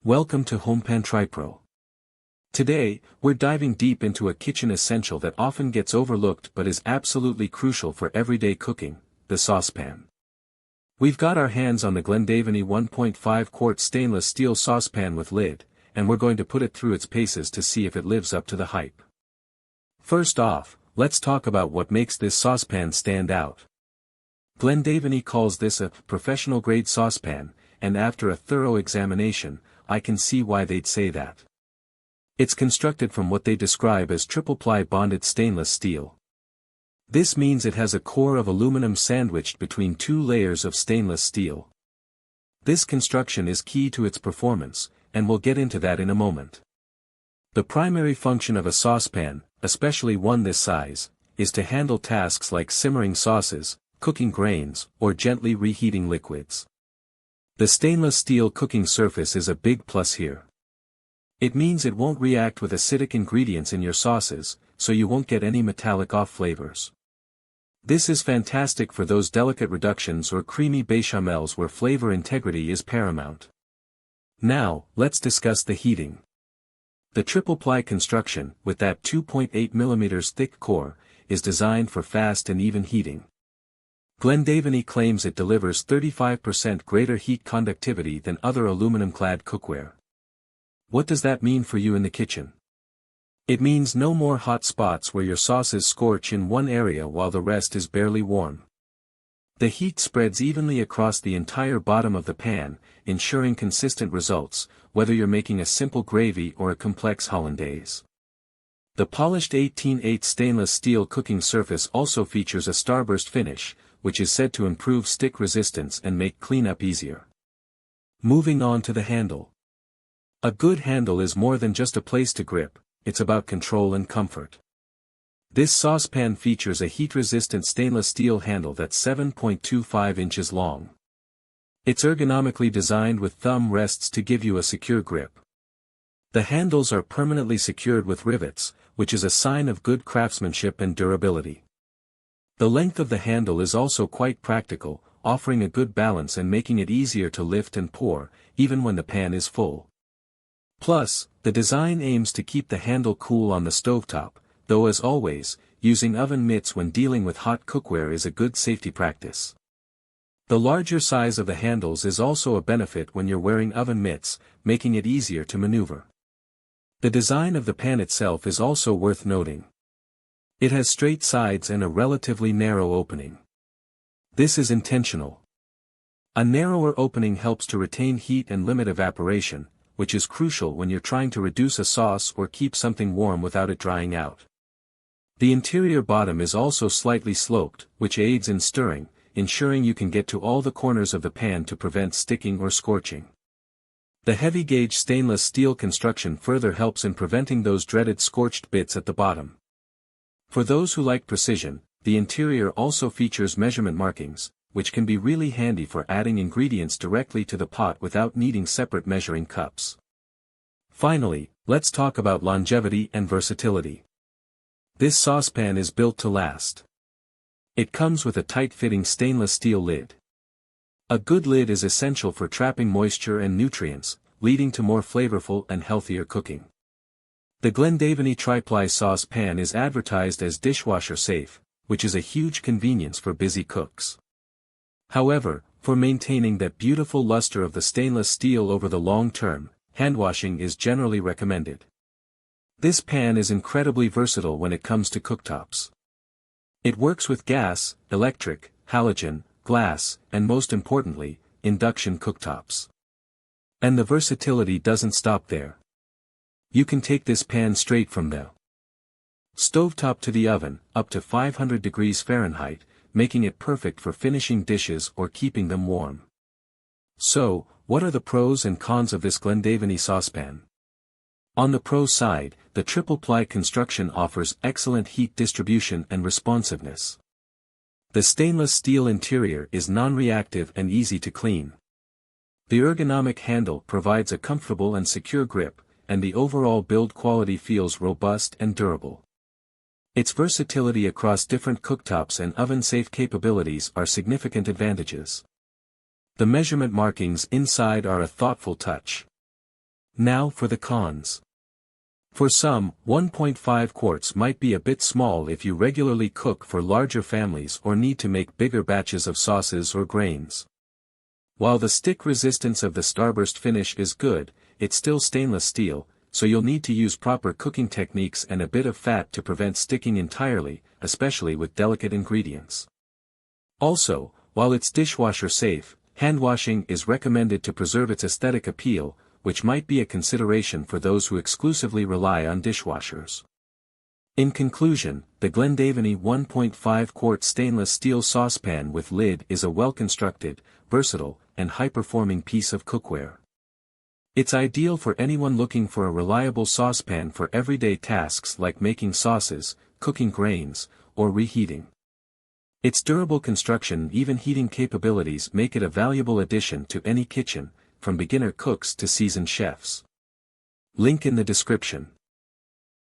Welcome to HomePan TriPro. Today, we're diving deep into a kitchen essential that often gets overlooked but is absolutely crucial for everyday cooking, the saucepan. We've got our hands on the GLENDAVENY 1.5 Quart stainless steel saucepan with lid, and we're going to put it through its paces to see if it lives up to the hype. First off, let's talk about what makes this saucepan stand out. GLENDAVENY calls this a professional-grade saucepan, and after a thorough examination, I can see why they'd say that. It's constructed from what they describe as triple-ply bonded stainless steel. This means it has a core of aluminum sandwiched between two layers of stainless steel. This construction is key to its performance, and we'll get into that in a moment. The primary function of a saucepan, especially one this size, is to handle tasks like simmering sauces, cooking grains, or gently reheating liquids. The stainless steel cooking surface is a big plus here. It means it won't react with acidic ingredients in your sauces, so you won't get any metallic off flavors. This is fantastic for those delicate reductions or creamy bechamels where flavor integrity is paramount. Now, let's discuss the heating. The triple-ply construction, with that 2.8 mm thick core, is designed for fast and even heating. GLENDAVENY claims it delivers 35% greater heat conductivity than other aluminum-clad cookware. What does that mean for you in the kitchen? It means no more hot spots where your sauces scorch in one area while the rest is barely warm. The heat spreads evenly across the entire bottom of the pan, ensuring consistent results, whether you're making a simple gravy or a complex hollandaise. The polished 18/8 stainless steel cooking surface also features a starburst finish, which is said to improve stick resistance and make cleanup easier. Moving on to the handle. A good handle is more than just a place to grip, it's about control and comfort. This saucepan features a heat-resistant stainless steel handle that's 7.25 inches long. It's ergonomically designed with thumb rests to give you a secure grip. The handles are permanently secured with rivets, which is a sign of good craftsmanship and durability. The length of the handle is also quite practical, offering a good balance and making it easier to lift and pour, even when the pan is full. Plus, the design aims to keep the handle cool on the stovetop, though as always, using oven mitts when dealing with hot cookware is a good safety practice. The larger size of the handles is also a benefit when you're wearing oven mitts, making it easier to maneuver. The design of the pan itself is also worth noting. It has straight sides and a relatively narrow opening. This is intentional. A narrower opening helps to retain heat and limit evaporation, which is crucial when you're trying to reduce a sauce or keep something warm without it drying out. The interior bottom is also slightly sloped, which aids in stirring, ensuring you can get to all the corners of the pan to prevent sticking or scorching. The heavy-gauge stainless steel construction further helps in preventing those dreaded scorched bits at the bottom. For those who like precision, the interior also features measurement markings, which can be really handy for adding ingredients directly to the pot without needing separate measuring cups. Finally, let's talk about longevity and versatility. This saucepan is built to last. It comes with a tight-fitting stainless steel lid. A good lid is essential for trapping moisture and nutrients, leading to more flavorful and healthier cooking. The GLENDAVENY triple-ply saucepan is advertised as dishwasher safe, which is a huge convenience for busy cooks. However, for maintaining that beautiful luster of the stainless steel over the long term, handwashing is generally recommended. This pan is incredibly versatile when it comes to cooktops. It works with gas, electric, halogen, glass, and most importantly, induction cooktops. And the versatility doesn't stop there. You can take this pan straight from the stovetop to the oven, up to 500 degrees Fahrenheit, making it perfect for finishing dishes or keeping them warm. So, what are the pros and cons of this GLENDAVENY saucepan? On the pro side, the triple-ply construction offers excellent heat distribution and responsiveness. The stainless steel interior is non-reactive and easy to clean. The ergonomic handle provides a comfortable and secure grip, and the overall build quality feels robust and durable. Its versatility across different cooktops and oven-safe capabilities are significant advantages. The measurement markings inside are a thoughtful touch. Now for the cons. For some, 1.5 quarts might be a bit small if you regularly cook for larger families or need to make bigger batches of sauces or grains. While the stick resistance of the starburst finish is good, it's still stainless steel, so you'll need to use proper cooking techniques and a bit of fat to prevent sticking entirely, especially with delicate ingredients. Also, while it's dishwasher safe, hand washing is recommended to preserve its aesthetic appeal, which might be a consideration for those who exclusively rely on dishwashers. In conclusion, the GLENDAVENY 1.5 Quart stainless steel saucepan with lid is a well-constructed, versatile, and high-performing piece of cookware. It's ideal for anyone looking for a reliable saucepan for everyday tasks like making sauces, cooking grains, or reheating. Its durable construction and even heating capabilities make it a valuable addition to any kitchen, from beginner cooks to seasoned chefs. Link in the description.